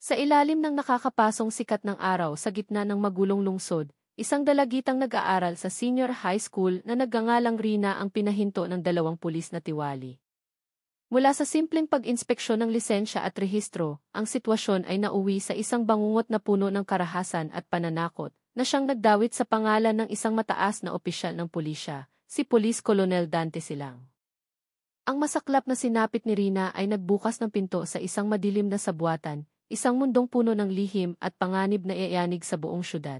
Sa ilalim ng nakakapasong sikat ng araw sa gitna ng magulong lungsod, isang dalagitang nag-aaral sa senior high school na nagngangalang Rina ang pinahinto ng dalawang pulis na tiwali. Mula sa simpleng pag-inspeksyon ng lisensya at rehistro, ang sitwasyon ay nauwi sa isang bangungot na puno ng karahasan at pananakot, na siyang nagdawit sa pangalan ng isang mataas na opisyal ng pulisya, si Police Colonel Dante Silang. Ang masaklap na sinapit ni Rina ay nagbukas ng pinto sa isang madilim na sabwatan, isang mundong puno ng lihim at panganib na iayanig sa buong syudad.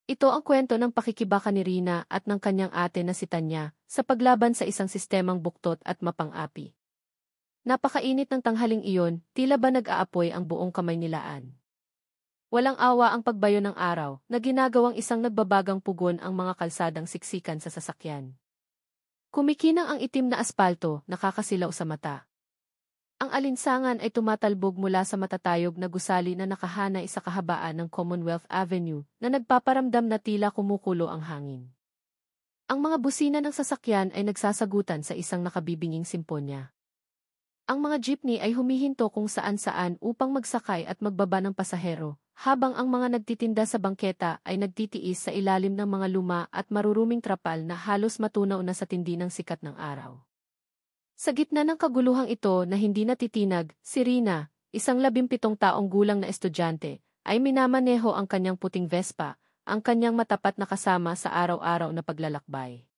Ito ang kwento ng pakikibaka ni Rina at ng kanyang ate na si Tanya sa paglaban sa isang sistemang buktot at mapang-api. Napakainit ng tanghaling iyon, tila ba nag-aapoy ang buong kamay nilaan. Walang awa ang pagbayo ng araw na ginagawang isang nagbabagang pugon ang mga kalsadang siksikan sa sasakyan. Kumikinang ang itim na aspalto, nakakasilaw sa mata. Ang alinsangan ay tumatalbog mula sa matatayog na gusali na nakahanay sa kahabaan ng Commonwealth Avenue na nagpaparamdam na tila kumukulo ang hangin. Ang mga busina ng sasakyan ay nagsasagutan sa isang nakabibinging simponya. Ang mga jeepney ay humihinto kung saan-saan upang magsakay at magbaba ng pasahero, habang ang mga nagtitinda sa bangketa ay nagtitiis sa ilalim ng mga luma at maruruming trapal na halos matunaw na sa tindi ng sikat ng araw. Sa gitna ng kaguluhang ito na hindi natitinag, si Rina, isang 17 taong gulang na estudyante, ay minamaneho ang kanyang puting Vespa, ang kanyang matapat na kasama sa araw-araw na paglalakbay.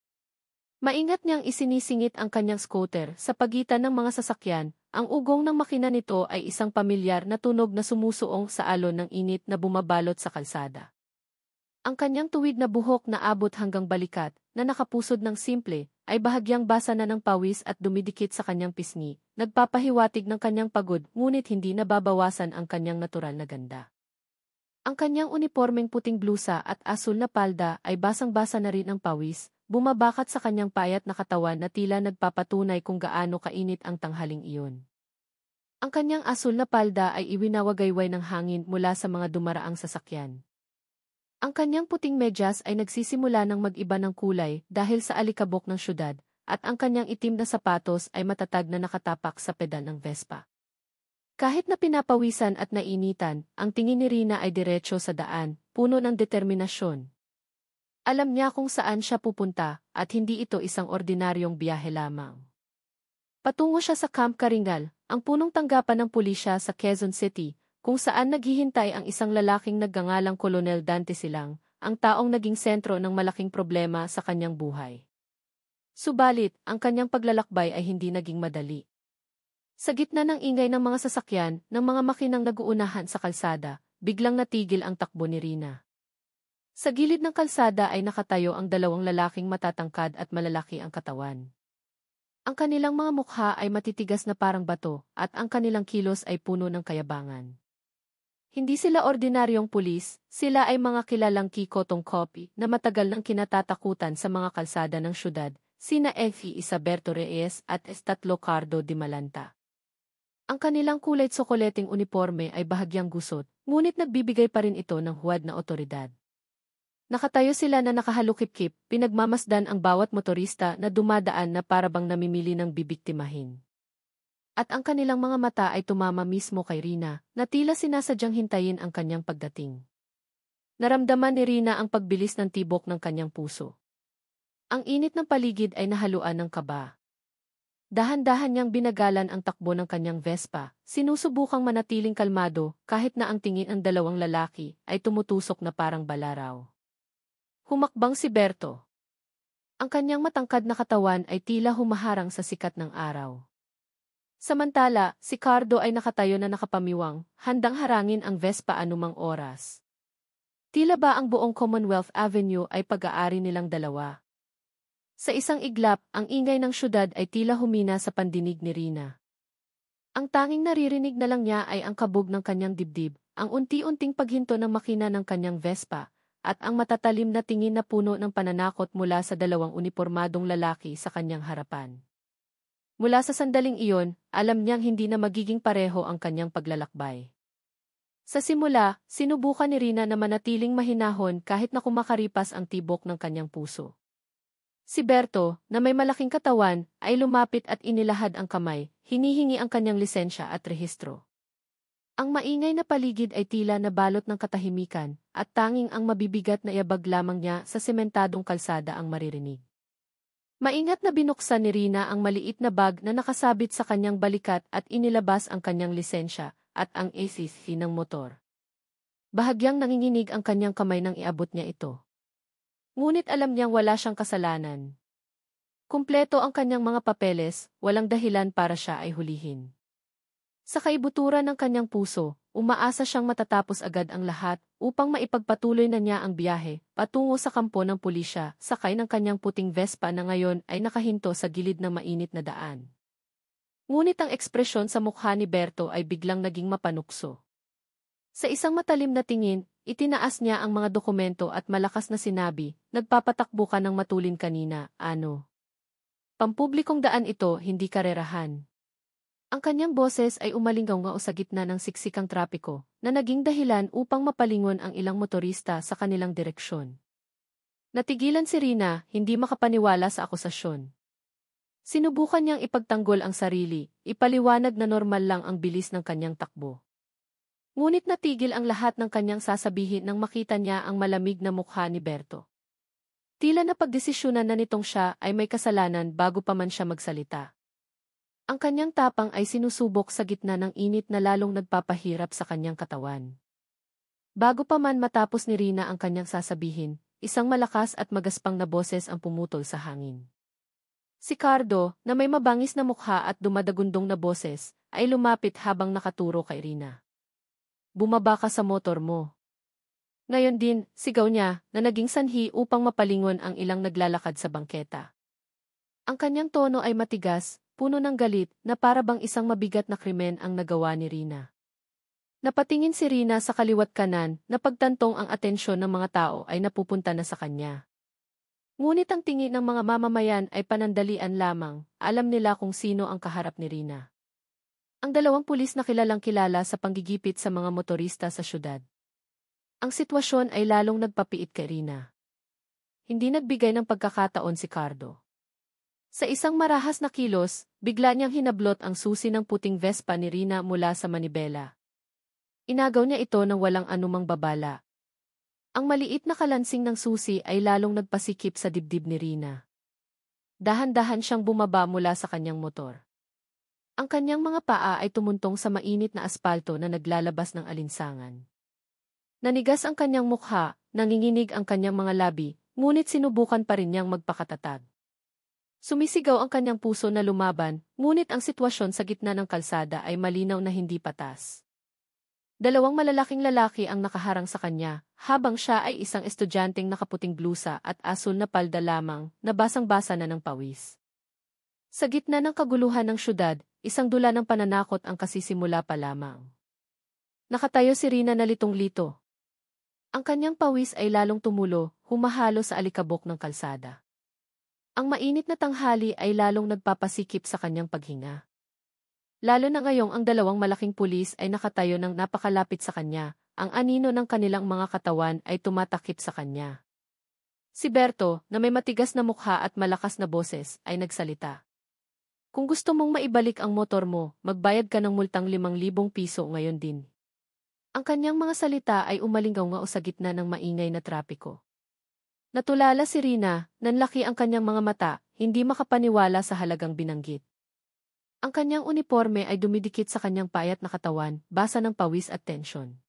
Maingat niyang isinisingit ang kanyang scooter sa pagitan ng mga sasakyan, ang ugong ng makina nito ay isang pamilyar na tunog na sumusuong sa alon ng init na bumabalot sa kalsada. Ang kanyang tuwid na buhok na abot hanggang balikat, na nakapusod ng simple, ay bahagyang basa na ng pawis at dumidikit sa kanyang pisngi, nagpapahiwatig ng kanyang pagod ngunit hindi nababawasan ang kanyang natural na ganda. Ang kanyang unipormeng puting blusa at asul na palda ay basang-basa na rin ang pawis, bumabakat sa kanyang payat na katawan na tila nagpapatunay kung gaano kainit ang tanghaling iyon. Ang kanyang asul na palda ay iwinawagayway ng hangin mula sa mga dumaraang sasakyan. Ang kanyang puting medyas ay nagsisimula ng mag-iba ng kulay dahil sa alikabok ng syudad, at ang kanyang itim na sapatos ay matatag na nakatapak sa pedal ng Vespa. Kahit na pinapawisan at nainitan, ang tingin ni Rina ay diretso sa daan, puno ng determinasyon. Alam niya kung saan siya pupunta, at hindi ito isang ordinaryong biyahe lamang. Patungo siya sa Camp Karingal, ang punong tanggapan ng pulisya sa Quezon City, kung saan naghihintay ang isang lalaking nagngangalang Colonel Dante Silang, ang taong naging sentro ng malaking problema sa kanyang buhay. Subalit, ang kanyang paglalakbay ay hindi naging madali. Sa gitna ng ingay ng mga sasakyan, ng mga makinang nag-uunahan sa kalsada, biglang natigil ang takbo ni Rina. Sa gilid ng kalsada ay nakatayo ang dalawang lalaking matatangkad at malalaki ang katawan. Ang kanilang mga mukha ay matitigas na parang bato, at ang kanilang kilos ay puno ng kayabangan. Hindi sila ordinaryong pulis, sila ay mga kilalang kikotong kopi na matagal nang kinatatakutan sa mga kalsada ng syudad, sina F.E. Isaberto Reyes at Estatlo Cardo de Malanta. Ang kanilang kulay tsokoleteng uniforme ay bahagyang gusot, ngunit nagbibigay pa rin ito ng huwad na otoridad. Nakatayo sila na nakahalukip-kip, pinagmamasdan ang bawat motorista na dumadaan na parabang namimili ng bibiktimahin. At ang kanilang mga mata ay tumama mismo kay Rina, na tila sinasadyang hintayin ang kanyang pagdating. Naramdaman ni Rina ang pagbilis ng tibok ng kanyang puso. Ang init ng paligid ay nahaluan ng kaba. Dahan-dahan niyang binagalan ang takbo ng kanyang Vespa, sinusubukang manatiling kalmado kahit na ang tingin ng dalawang lalaki ay tumutusok na parang balaraw. Humakbang si Berto. Ang kanyang matangkad na katawan ay tila humaharang sa sikat ng araw. Samantala, si Cardo ay nakatayo na nakapamiwang, handang harangin ang Vespa anumang oras. Tila ba ang buong Commonwealth Avenue ay pag-aari nilang dalawa? Sa isang iglap, ang ingay ng syudad ay tila humina sa pandinig ni Rina. Ang tanging naririnig na lang niya ay ang kabog ng kanyang dibdib, ang unti-unting paghinto ng makina ng kanyang Vespa, at ang matatalim na tingin na puno ng pananakot mula sa dalawang unipormadong lalaki sa kanyang harapan. Mula sa sandaling iyon, alam niyang hindi na magiging pareho ang kanyang paglalakbay. Sa simula, sinubukan ni Rina na manatiling mahinahon kahit na kumakaripas ang tibok ng kanyang puso. Si Berto, na may malaking katawan, ay lumapit at inilahad ang kamay, hinihingi ang kanyang lisensya at rehistro. Ang maingay na paligid ay tila nabalot ng katahimikan, at tanging ang mabibigat na yabag lamang niya sa sementadong kalsada ang maririnig. Maingat na binuksan ni Rina ang maliit na bag na nakasabit sa kanyang balikat at inilabas ang kanyang lisensya at ang ACC ng motor. Bahagyang nanginginig ang kanyang kamay nang iabot niya ito. Ngunit alam niyang wala siyang kasalanan. Kumpleto ang kanyang mga papeles, walang dahilan para siya ay hulihin. Sa kaibuturan ng kanyang puso, umaasa siyang matatapos agad ang lahat upang maipagpatuloy na niya ang biyahe patungo sa kampo ng pulisya sakay ng kanyang puting Vespa na ngayon ay nakahinto sa gilid ng mainit na daan. Ngunit ang ekspresyon sa mukha ni Berto ay biglang naging mapanukso. Sa isang matalim na tingin, itinaas niya ang mga dokumento at malakas na sinabi, "Nagpapatakbo ka ng matulin kanina, ano? Pampublikong daan ito, hindi karerahan." Ang kanyang boses ay umalingaw-ngao sa gitna ng siksikang trapiko, na naging dahilan upang mapalingon ang ilang motorista sa kanilang direksyon. Natigilan si Rina, hindi makapaniwala sa akusasyon. Sinubukan niyang ipagtanggol ang sarili, ipaliwanag na normal lang ang bilis ng kanyang takbo. Ngunit natigil ang lahat ng kanyang sasabihin nang makita niya ang malamig na mukha ni Berto. Tila napagdesisyonan na nitong siya ay may kasalanan bago pa man siya magsalita. Ang kanyang tapang ay sinusubok sa gitna ng init na lalong nagpapahirap sa kanyang katawan. Bago pa man matapos ni Rina ang kanyang sasabihin, isang malakas at magaspang na boses ang pumutol sa hangin. Si Cardo, na may mabangis na mukha at dumadagundong na boses, ay lumapit habang nakaturo kay Rina. "Bumaba ka sa motor mo." Ngayon din, sigaw niya, na naging sanhi upang mapalingon ang ilang naglalakad sa bangketa. Ang kanyang tono ay matigas, puno ng galit, na para bang isang mabigat na krimen ang nagawa ni Rina. Napatingin si Rina sa kaliwat kanan, na pagtantong ang atensyon ng mga tao ay napupunta na sa kanya. Ngunit ang tingin ng mga mamamayan ay panandalian lamang, alam nila kung sino ang kaharap ni Rina. Ang dalawang pulis na kilalang-kilala sa panggigipit sa mga motorista sa syudad. Ang sitwasyon ay lalong nagpapiit kay Rina. Hindi nagbigay ng pagkakataon si Cardo. Sa isang marahas na kilos, bigla niyang hinablot ang susi ng puting Vespa ni Rina mula sa manibela. Inagaw niya ito ng walang anumang babala. Ang maliit na kalansing ng susi ay lalong nagpasikip sa dibdib ni Rina. Dahan-dahan siyang bumaba mula sa kanyang motor. Ang kanyang mga paa ay tumuntong sa mainit na aspalto na naglalabas ng alinsangan. Nanigas ang kanyang mukha, nanginginig ang kanyang mga labi, ngunit sinubukan pa rin niyang magpakatatag. Sumisigaw ang kanyang puso na lumaban, ngunit ang sitwasyon sa gitna ng kalsada ay malinaw na hindi patas. Dalawang malalaking lalaki ang nakaharang sa kanya, habang siya ay isang estudyanteng nakaputing blusa at asul na palda lamang, na basang-basa na ng pawis. Sa gitna ng kaguluhan ng syudad, isang dula ng pananakot ang kasisimula pa lamang. Nakatayo si Rina na litong-lito. Ang kanyang pawis ay lalong tumulo, humahalo sa alikabok ng kalsada. Ang mainit na tanghali ay lalong nagpapasikip sa kanyang paghinga. Lalo na ngayong ang dalawang malaking pulis ay nakatayo ng napakalapit sa kanya, ang anino ng kanilang mga katawan ay tumatakip sa kanya. Si Berto, na may matigas na mukha at malakas na boses, ay nagsalita. "Kung gusto mong maibalik ang motor mo, magbayad ka ng multang 5,000 piso ngayon din." Ang kanyang mga salita ay umalingaw-ngao sa gitna ng maingay na trapiko. Natulala si Rina, nanlaki ang kanyang mga mata, hindi makapaniwala sa halagang binanggit. Ang kanyang uniforme ay dumidikit sa kanyang payat na katawan, basa ng pawis at tensyon.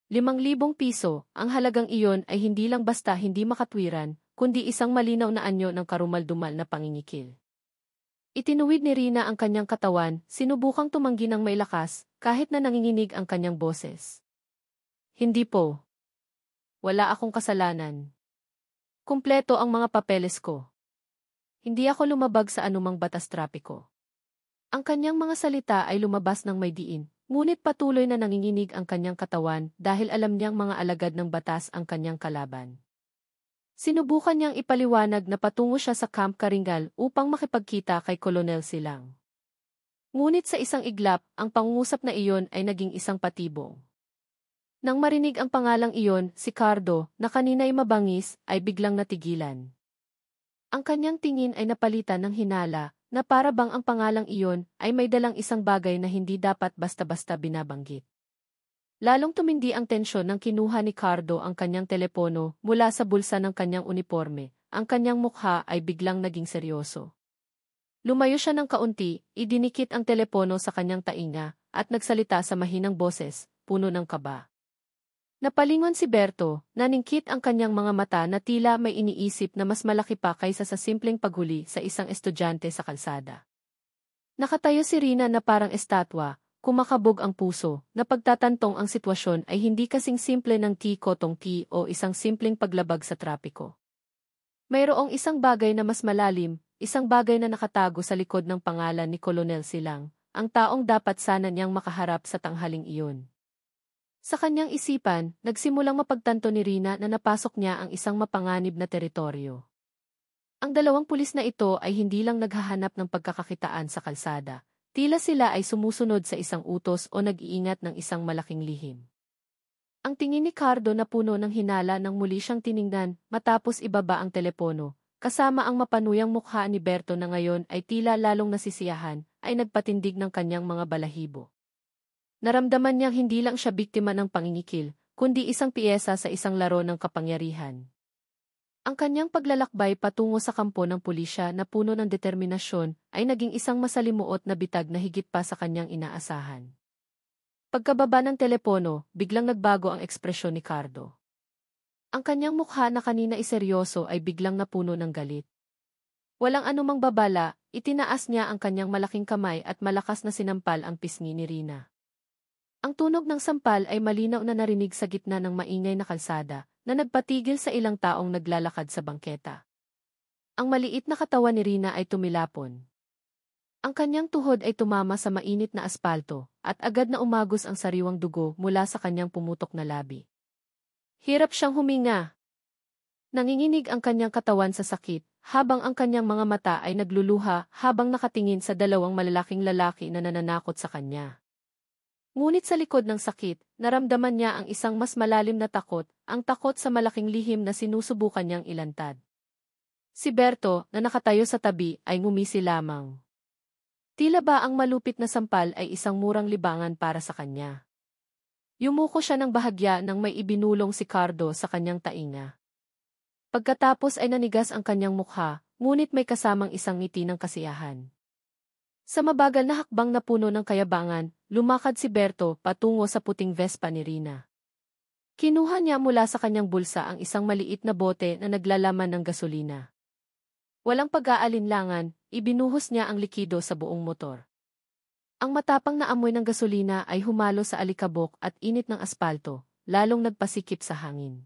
5,000 piso, ang halagang iyon ay hindi lang basta hindi makatwiran, kundi isang malinaw na anyo ng karumal-dumal na pangingikil. Itinuwid ni Rina ang kanyang katawan, sinubukang tumanggi ng may lakas, kahit na nanginginig ang kanyang boses. "Hindi po. Wala akong kasalanan. Kumpleto ang mga papeles ko. Hindi ako lumabag sa anumang batas trapiko." Ang kanyang mga salita ay lumabas ng may diin, ngunit patuloy na nanginginig ang kanyang katawan dahil alam niyang mga alagad ng batas ang kanyang kalaban. Sinubukan niyang ipaliwanag na patungo siya sa Camp Karingal upang makipagkita kay Colonel Silang. Ngunit sa isang iglap, ang pangungusap na iyon ay naging isang patibong. Nang marinig ang pangalang iyon, si Cardo, na kanina'y mabangis, ay biglang natigilan. Ang kanyang tingin ay napalitan ng hinala, na para bang ang pangalang iyon ay may dalang isang bagay na hindi dapat basta-basta binabanggit. Lalong tumindi ang tensyon nang kinuha ni Cardo ang kanyang telepono mula sa bulsa ng kanyang uniforme. Ang kanyang mukha ay biglang naging seryoso. Lumayo siya ng kaunti, idinikit ang telepono sa kanyang tainga, at nagsalita sa mahinang boses, puno ng kaba. Napalingon si Berto, naningkit ang kanyang mga mata na tila may iniisip na mas malaki pa kaysa sa simpleng paghuli sa isang estudyante sa kalsada. Nakatayo si Rina na parang estatwa, kumakabog ang puso, na pagtatantong ang sitwasyon ay hindi kasing simple ng ti-kotong-ti o isang simpleng paglabag sa trapiko. Mayroong isang bagay na mas malalim, isang bagay na nakatago sa likod ng pangalan ni Colonel Silang, ang taong dapat sana niyang makaharap sa tanghaling iyon. Sa kanyang isipan, nagsimulang mapagtanto ni Rina na napasok niya ang isang mapanganib na teritoryo. Ang dalawang pulis na ito ay hindi lang naghahanap ng pagkakakitaan sa kalsada, tila sila ay sumusunod sa isang utos o nag-iingat ng isang malaking lihim. Ang tingin ni Cardo na puno ng hinala nang muli siyang tiningnan matapos ibaba ang telepono, kasama ang mapanuyang mukha ni Berto na ngayon ay tila lalong nasisiyahan, ay nagpatindig ng kanyang mga balahibo. Naramdaman niyang hindi lang siya biktima ng pangingikil, kundi isang piyesa sa isang laro ng kapangyarihan. Ang kanyang paglalakbay patungo sa kampo ng pulisya na puno ng determinasyon ay naging isang masalimuot na bitag na higit pa sa kanyang inaasahan. Pagkababa ng telepono, biglang nagbago ang ekspresyon ni Cardo. Ang kanyang mukha na kanina seryoso ay biglang napuno ng galit. Walang anumang babala, itinaas niya ang kanyang malaking kamay at malakas na sinampal ang pisngi ni Rina. Ang tunog ng sampal ay malinaw na narinig sa gitna ng maingay na kalsada, na nagpatigil sa ilang taong naglalakad sa bangketa. Ang maliit na katawan ni Rina ay tumilapon. Ang kanyang tuhod ay tumama sa mainit na aspalto, at agad na umagos ang sariwang dugo mula sa kanyang pumutok na labi. Hirap siyang huminga. Nanginginig ang kanyang katawan sa sakit, habang ang kanyang mga mata ay nagluluha habang nakatingin sa dalawang malalaking lalaki na nananakot sa kanya. Ngunit sa likod ng sakit, naramdaman niya ang isang mas malalim na takot, ang takot sa malaking lihim na sinusubukan niyang ilantad. Si Berto, na nakatayo sa tabi, ay ngumisi lamang. Tila ba ang malupit na sampal ay isang murang libangan para sa kanya. Yumuko siya ng bahagya nang may ibinulong si Cardo sa kanyang tainga. Pagkatapos ay nanigas ang kanyang mukha, ngunit may kasamang isang ngiti ng kasiyahan. Sa mabagal na hakbang na puno ng kayabangan, lumakad si Berto patungo sa puting Vespa ni Rina. Kinuha niya mula sa kanyang bulsa ang isang maliit na bote na naglalaman ng gasolina. Walang pag-aalinlangan, ibinuhos niya ang likido sa buong motor. Ang matapang na amoy ng gasolina ay humalo sa alikabok at init ng aspalto, lalong nagpasikip sa hangin.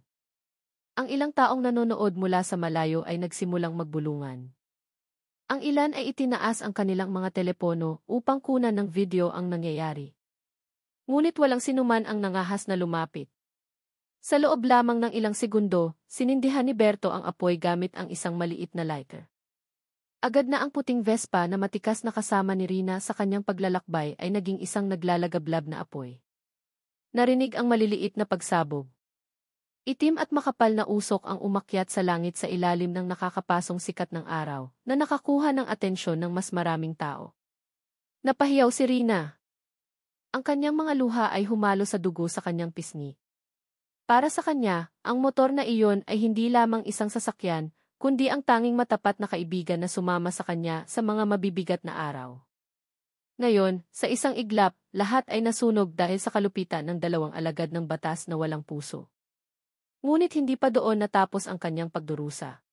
Ang ilang taong nanonood mula sa malayo ay nagsimulang magbulungan. Ang ilan ay itinaas ang kanilang mga telepono upang kunan ng video ang nangyayari. Ngunit walang sinuman ang nangahas na lumapit. Sa loob lamang ng ilang segundo, sinindihan ni Berto ang apoy gamit ang isang maliit na lighter. Agad na ang puting Vespa na matikas na kasama ni Rina sa kanyang paglalakbay ay naging isang naglalagablab na apoy. Narinig ang maliliit na pagsabog. Itim at makapal na usok ang umakyat sa langit sa ilalim ng nakakapasong sikat ng araw, na nakakuha ng atensyon ng mas maraming tao. Napahiyaw si Rina. Ang kanyang mga luha ay humalo sa dugo sa kanyang pisngi. Para sa kanya, ang motor na iyon ay hindi lamang isang sasakyan, kundi ang tanging matapat na kaibigan na sumama sa kanya sa mga mabibigat na araw. Ngayon, sa isang iglap, lahat ay nasunog dahil sa kalupitan ng dalawang alagad ng batas na walang puso. Ngunit hindi pa doon natapos ang kanyang pagdurusa.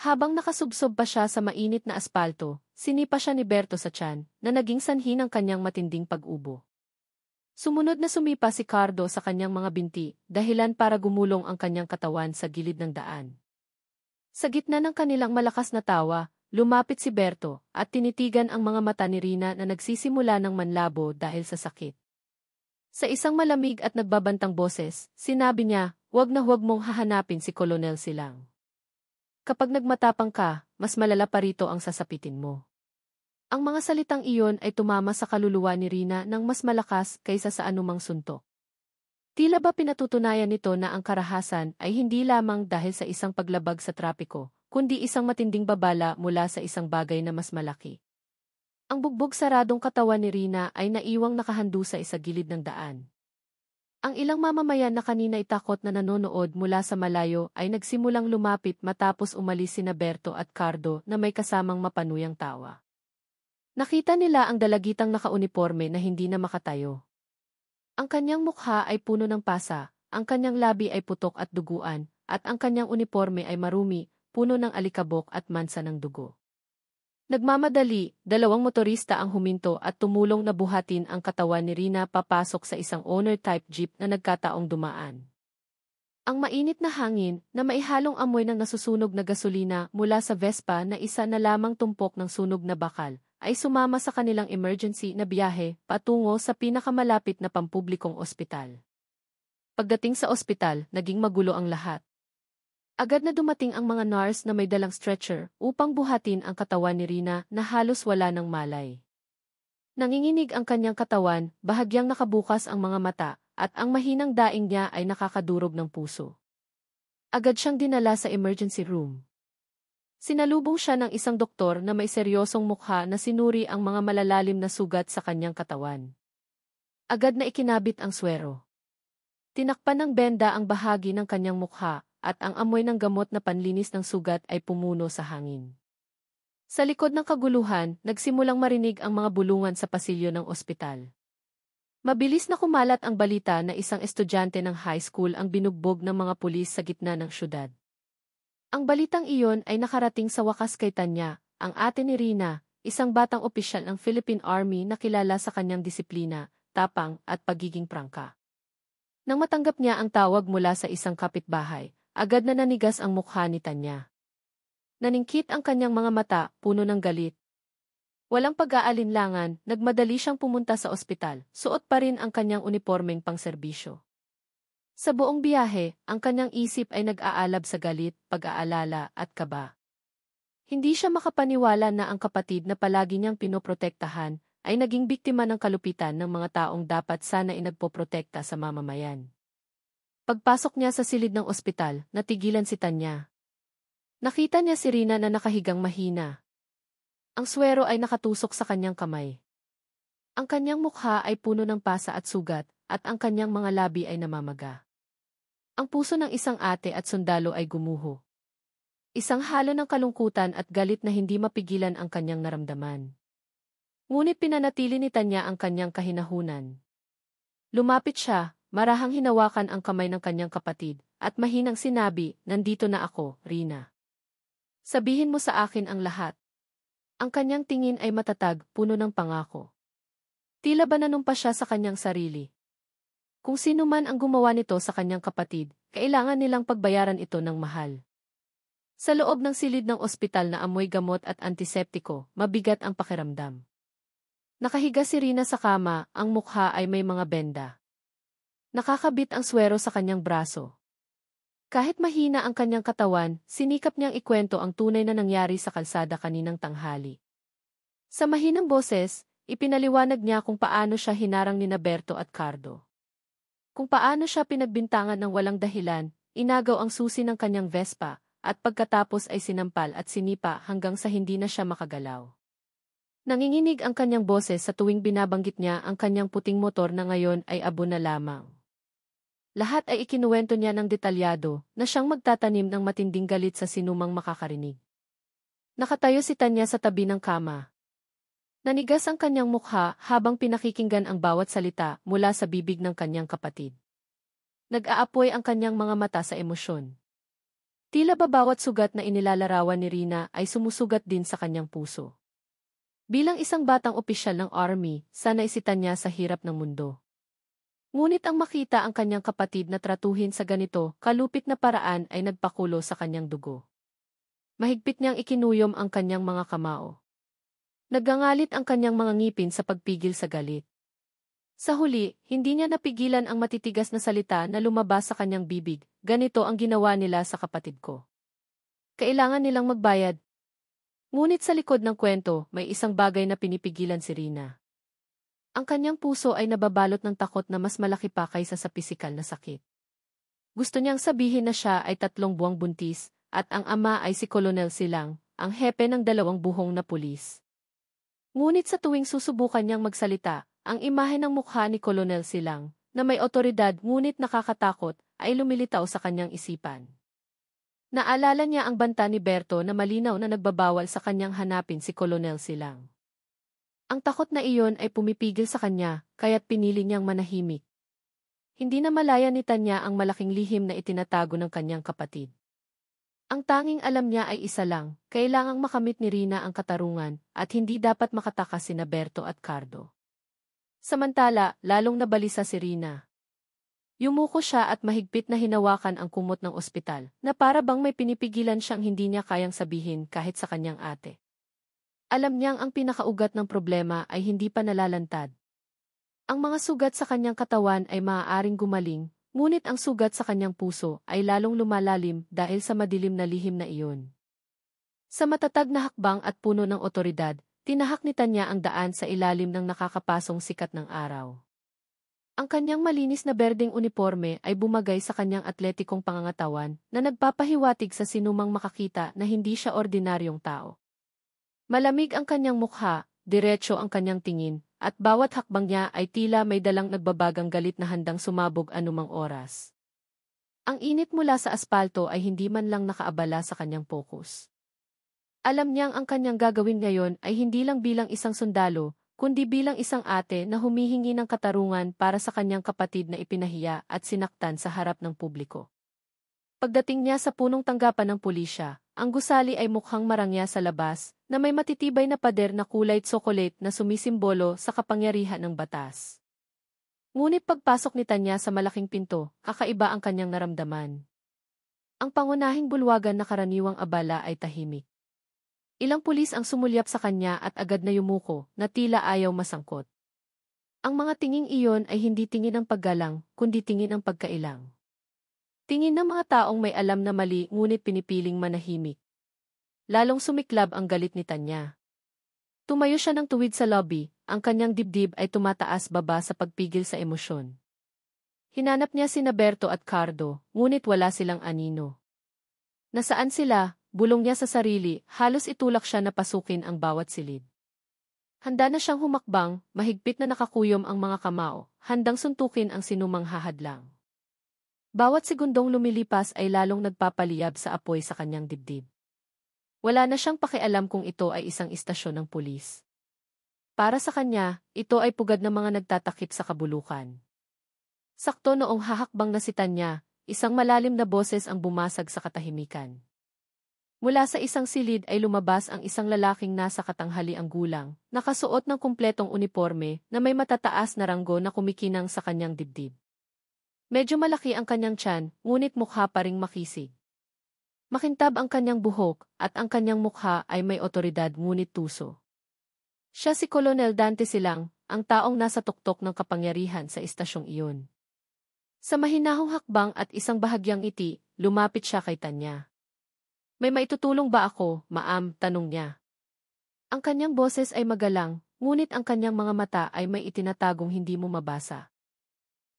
Habang nakasubsob pa siya sa mainit na aspalto, sinipa siya ni Berto sa tiyan, na naging sanhi ng kanyang matinding pag-ubo. Sumunod na sumipa si Cardo sa kanyang mga binti, dahilan para gumulong ang kanyang katawan sa gilid ng daan. Sa gitna ng kanilang malakas na tawa, lumapit si Berto, at tinitigan ang mga mata ni Rina na nagsisimula ng manlabo dahil sa sakit. Sa isang malamig at nagbabantang boses, sinabi niya, "Huwag na huwag mong hahanapin si Colonel Silang. Kapag nagmatapang ka, mas malala pa rito ang sasapitin mo." Ang mga salitang iyon ay tumama sa kaluluwa ni Rina ng mas malakas kaysa sa anumang suntok. Tila ba pinatutunayan nito na ang karahasan ay hindi lamang dahil sa isang paglabag sa trapiko, kundi isang matinding babala mula sa isang bagay na mas malaki. Ang bugbog saradong katawan ni Rina ay naiwang nakahandu sa isa gilid ng daan. Ang ilang mamamayan na kanina'y takot na nanonood mula sa malayo ay nagsimulang lumapit matapos umalis sina Berto at Cardo na may kasamang mapanuyang tawa. Nakita nila ang dalagitang nakauniporme na hindi na makatayo. Ang kanyang mukha ay puno ng pasa, ang kanyang labi ay putok at duguan, at ang kanyang uniporme ay marumi, puno ng alikabok at mansa ng dugo. Nagmamadali, dalawang motorista ang huminto at tumulong na buhatin ang katawan ni Rina papasok sa isang owner-type jeep na nagkataong dumaan. Ang mainit na hangin na maihalong amoy ng nasusunog na gasolina mula sa Vespa na isa na lamang tumpok ng sunog na bakal, ay sumama sa kanilang emergency na biyahe patungo sa pinakamalapit na pampublikong ospital. Pagdating sa ospital, naging magulo ang lahat. Agad na dumating ang mga nurse na may dalang stretcher upang buhatin ang katawan ni Rina na halos wala ng malay. Nanginginig ang kanyang katawan, bahagyang nakabukas ang mga mata, at ang mahinang daing niya ay nakakadurog ng puso. Agad siyang dinala sa emergency room. Sinalubong siya ng isang doktor na may seryosong mukha na sinuri ang mga malalalim na sugat sa kanyang katawan. Agad na ikinabit ang swero. Tinakpan ng benda ang bahagi ng kanyang mukha, at ang amoy ng gamot na panlinis ng sugat ay pumuno sa hangin. Sa likod ng kaguluhan, nagsimulang marinig ang mga bulungan sa pasilyo ng ospital. Mabilis na kumalat ang balita na isang estudyante ng high school ang binugbog ng mga pulis sa gitna ng syudad. Ang balitang iyon ay nakarating sa wakas kay Tanya, ang ate ni Rina, isang batang opisyal ng Philippine Army na kilala sa kanyang disiplina, tapang, at pagiging prangka. Nang matanggap niya ang tawag mula sa isang kapitbahay, agad na nanigas ang mukha ni Tanya. Naningkit ang kanyang mga mata, puno ng galit. Walang pag-aalinlangan, nagmadali siyang pumunta sa ospital, suot pa rin ang kanyang unipormeng pangserbisyo. Sa buong biyahe, ang kanyang isip ay nag-aalab sa galit, pag-aalala, at kaba. Hindi siya makapaniwala na ang kapatid na palagi niyang pinoprotektahan ay naging biktima ng kalupitan ng mga taong dapat sana inagpoprotekta sa mamamayan. Pagpasok niya sa silid ng ospital, natigilan si Tanya. Nakita niya si Rina na nakahigang mahina. Ang swero ay nakatusok sa kanyang kamay. Ang kanyang mukha ay puno ng pasa at sugat, at ang kanyang mga labi ay namamaga. Ang puso ng isang ate at sundalo ay gumuho. Isang halo ng kalungkutan at galit na hindi mapigilan ang kanyang naramdaman. Ngunit pinanatili ni Tanya ang kanyang kahinahunan. Lumapit siya, marahang hinawakan ang kamay ng kanyang kapatid, at mahinang sinabi, "Nandito na ako, Rina. Sabihin mo sa akin ang lahat." Ang kanyang tingin ay matatag, puno ng pangako. Tila ba nanumpa siya sa kanyang sarili. Kung sino man ang gumawa nito sa kanyang kapatid, kailangan nilang pagbayaran ito ng mahal. Sa loob ng silid ng ospital na amoy gamot at antiseptiko, mabigat ang pakiramdam. Nakahiga si Rina sa kama, ang mukha ay may mga benda. Nakakabit ang swero sa kanyang braso. Kahit mahina ang kanyang katawan, sinikap niyang ikwento ang tunay na nangyari sa kalsada kaninang tanghali. Sa mahinang boses, ipinaliwanag niya kung paano siya hinarang ni Berto at Cardo. Kung paano siya pinagbintangan ng walang dahilan, inagaw ang susi ng kanyang Vespa, at pagkatapos ay sinampal at sinipa hanggang sa hindi na siya makagalaw. Nanginginig ang kanyang boses sa tuwing binabanggit niya ang kanyang puting motor na ngayon ay abo na lamang. Lahat ay ikinuwento niya ng detalyado na siyang magtatanim ng matinding galit sa sinumang makakarinig. Nakatayo si Tanya sa tabi ng kama. Nanigas ang kanyang mukha habang pinakikinggan ang bawat salita mula sa bibig ng kanyang kapatid. Nag-aapoy ang kanyang mga mata sa emosyon. Tila ba bawat sugat na inilalarawan ni Rina ay sumusugat din sa kanyang puso. Bilang isang batang opisyal ng army, sanay si Tanya sa hirap ng mundo. Ngunit ang makita ang kanyang kapatid na tratuhin sa ganito, kalupit na paraan ay nagpakulo sa kanyang dugo. Mahigpit niyang ikinuyom ang kanyang mga kamao. Nagangalit ang kanyang mga ngipin sa pagpigil sa galit. Sa huli, hindi niya napigilan ang matitigas na salita na lumabas sa kanyang bibig, "Ganito ang ginawa nila sa kapatid ko. Kailangan nilang magbayad." Ngunit sa likod ng kwento, may isang bagay na pinipigilan si Rina. Ang kanyang puso ay nababalot ng takot na mas malaki pa kaysa sa pisikal na sakit. Gusto niyang sabihin na siya ay 3 buwang buntis, at ang ama ay si Colonel Silang, ang hepe ng 2 buhong na pulis. Ngunit sa tuwing susubukan niyang magsalita, ang imahe ng mukha ni Colonel Silang, na may otoridad ngunit nakakatakot, ay lumilitaw sa kanyang isipan. Naalala niya ang banta ni Berto na malinaw na nagbabawal sa kanyang hanapin si Colonel Silang. Ang takot na iyon ay pumipigil sa kanya, kaya't pinili niyang manahimik. Hindi na malaya ni Tanya ang malaking lihim na itinatago ng kanyang kapatid. Ang tanging alam niya ay isa lang, kailangang makamit ni Rina ang katarungan at hindi dapat makatakas sina Berto at Cardo. Samantala, lalong nabalisa si Rina. Yumuko siya at mahigpit na hinawakan ang kumot ng ospital na para bang may pinipigilan siyang hindi niya kayang sabihin kahit sa kanyang ate. Alam niyang ang pinakaugat ng problema ay hindi pa nalalantad. Ang mga sugat sa kanyang katawan ay maaaring gumaling, ngunit ang sugat sa kanyang puso ay lalong lumalalim dahil sa madilim na lihim na iyon. Sa matatag na hakbang at puno ng otoridad, tinahak ni Tanya ang daan sa ilalim ng nakakapasong sikat ng araw. Ang kanyang malinis na berdeng uniforme ay bumagay sa kanyang atletikong pangangatawan na nagpapahiwatig sa sinumang makakita na hindi siya ordinaryong tao. Malamig ang kanyang mukha, diretso ang kanyang tingin, at bawat hakbang niya ay tila may dalang nagbabagang galit na handang sumabog anumang oras. Ang init mula sa aspalto ay hindi man lang nakaabala sa kanyang pokus. Alam niyang ang kanyang gagawin ngayon ay hindi lang bilang isang sundalo, kundi bilang isang ate na humihingi ng katarungan para sa kanyang kapatid na ipinahiya at sinaktan sa harap ng publiko. Pagdating niya sa punong tanggapan ng pulisya, ang gusali ay mukhang marangya sa labas, na may matitibay na pader na kulay tsokolate na sumisimbolo sa kapangyarihan ng batas. Ngunit pagpasok ni Tanya sa malaking pinto, kakaiba ang kanyang naramdaman. Ang pangunahing bulwagan na karaniwang abala ay tahimik. Ilang pulis ang sumulyap sa kanya at agad na yumuko, na tila ayaw masangkot. Ang mga tinging iyon ay hindi tingin ng paggalang, kundi tingin ng pagkailang. Tingin ng mga taong may alam na mali ngunit pinipiling manahimik. Lalong sumiklab ang galit ni Tanya. Tumayo siya ng tuwid sa lobby, ang kanyang dibdib ay tumataas-baba sa pagpigil sa emosyon. Hinanap niya sina Berto at Cardo, ngunit wala silang anino. Nasaan sila? Bulong niya sa sarili, halos itulak siya na pasukin ang bawat silid. Handa na siyang humakbang, mahigpit na nakakuyom ang mga kamao, handang suntukin ang sinumang hahadlang. Bawat segundong lumilipas ay lalong nagpapaliyab sa apoy sa kanyang dibdib. Wala na siyang pakialam kung ito ay isang istasyon ng pulis. Para sa kanya, ito ay pugad ng mga nagtatakip sa kabulukan. Sakto noong hahakbang na si Tanya, isang malalim na boses ang bumasag sa katahimikan. Mula sa isang silid ay lumabas ang isang lalaking nasa katanghaliang gulang, nakasuot ng kumpletong uniforme na may matataas na ranggo na kumikinang sa kanyang dibdib. Medyo malaki ang kanyang tiyan, ngunit mukha pa ring makisig. Makintab ang kanyang buhok, at ang kanyang mukha ay may otoridad ngunit tuso. Siya si Colonel Dante Silang, ang taong nasa tuktok ng kapangyarihan sa istasyong iyon. Sa mahinahong hakbang at isang bahagyang ngiti, lumapit siya kay Tanya. May maitutulong ba ako, ma'am? Tanong niya. Ang kanyang boses ay magalang, ngunit ang kanyang mga mata ay may itinatagong hindi mo mabasa.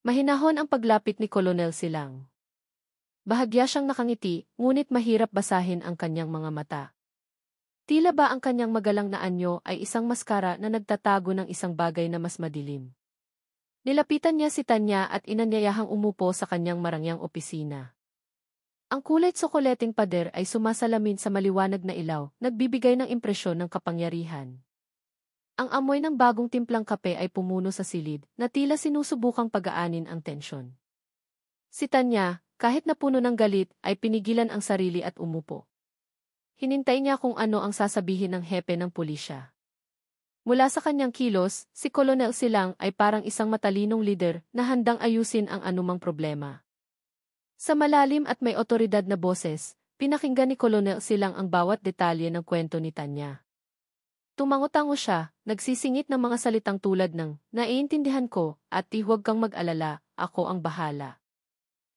Mahinahon ang paglapit ni Colonel Silang. Bahagya siyang nakangiti, ngunit mahirap basahin ang kanyang mga mata. Tila ba ang kanyang magalang na anyo ay isang maskara na nagtatago ng isang bagay na mas madilim. Nilapitan niya si Tanya at inanyayahang umupo sa kanyang marangyang opisina. Ang kulay tsokoleteng pader ay sumasalamin sa maliwanag na ilaw, nagbibigay ng impresyon ng kapangyarihan. Ang amoy ng bagong timplang kape ay pumuno sa silid, na tila sinusubukang pagaanin ang tensyon. Si Tanya, kahit na puno ng galit, ay pinigilan ang sarili at umupo. Hinintay niya kung ano ang sasabihin ng hepe ng pulisya. Mula sa kanyang kilos, si Colonel Silang ay parang isang matalinong lider na handang ayusin ang anumang problema. Sa malalim at may otoridad na boses, pinakinggan ni Colonel Silang ang bawat detalye ng kwento ni Tanya. Tumango-tango siya, nagsisingit ng mga salitang tulad ng, "Naiintindihan ko, at huwag kang mag-alala, ako ang bahala."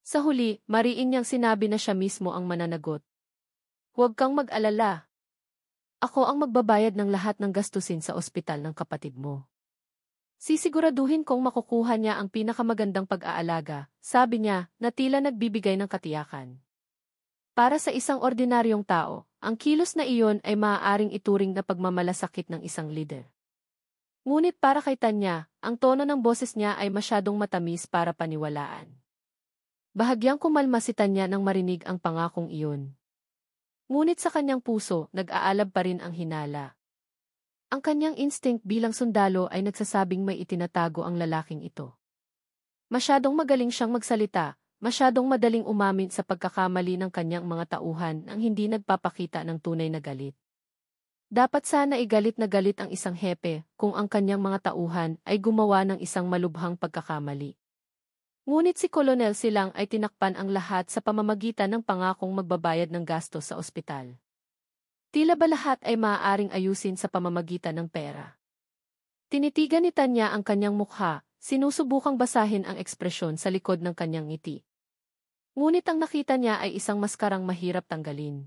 Sa huli, mariin niyang sinabi na siya mismo ang mananagot. "Huwag kang mag-alala. Ako ang magbabayad ng lahat ng gastusin sa ospital ng kapatid mo. Sisiguraduhin kong makukuha niya ang pinakamagandang pag-aalaga," sabi niya, na tila nagbibigay ng katiyakan. Para sa isang ordinaryong tao, ang kilos na iyon ay maaaring ituring na pagmamalasakit ng isang lider. Ngunit para kay Tanya, ang tono ng boses niya ay masyadong matamis para paniwalaan. Bahagyang kumalma si Tanya nang marinig ang pangakong iyon. Ngunit sa kanyang puso, nag-aalab pa rin ang hinala. Ang kanyang instinct bilang sundalo ay nagsasabing may itinatago ang lalaking ito. Masyadong magaling siyang magsalita, masyadong madaling umamin sa pagkakamali ng kanyang mga tauhan nang hindi nagpapakita ng tunay na galit. Dapat sana igalit na galit ang isang hepe kung ang kanyang mga tauhan ay gumawa ng isang malubhang pagkakamali. Ngunit si Colonel Silang ay tinakpan ang lahat sa pamamagitan ng pangakong magbabayad ng gastos sa ospital. Tila ba lahat ay maaaring ayusin sa pamamagitan ng pera? Tinitigan ni Tanya ang kanyang mukha, sinusubukang basahin ang ekspresyon sa likod ng kanyang ngiti. Ngunit ang nakita niya ay isang maskarang mahirap tanggalin.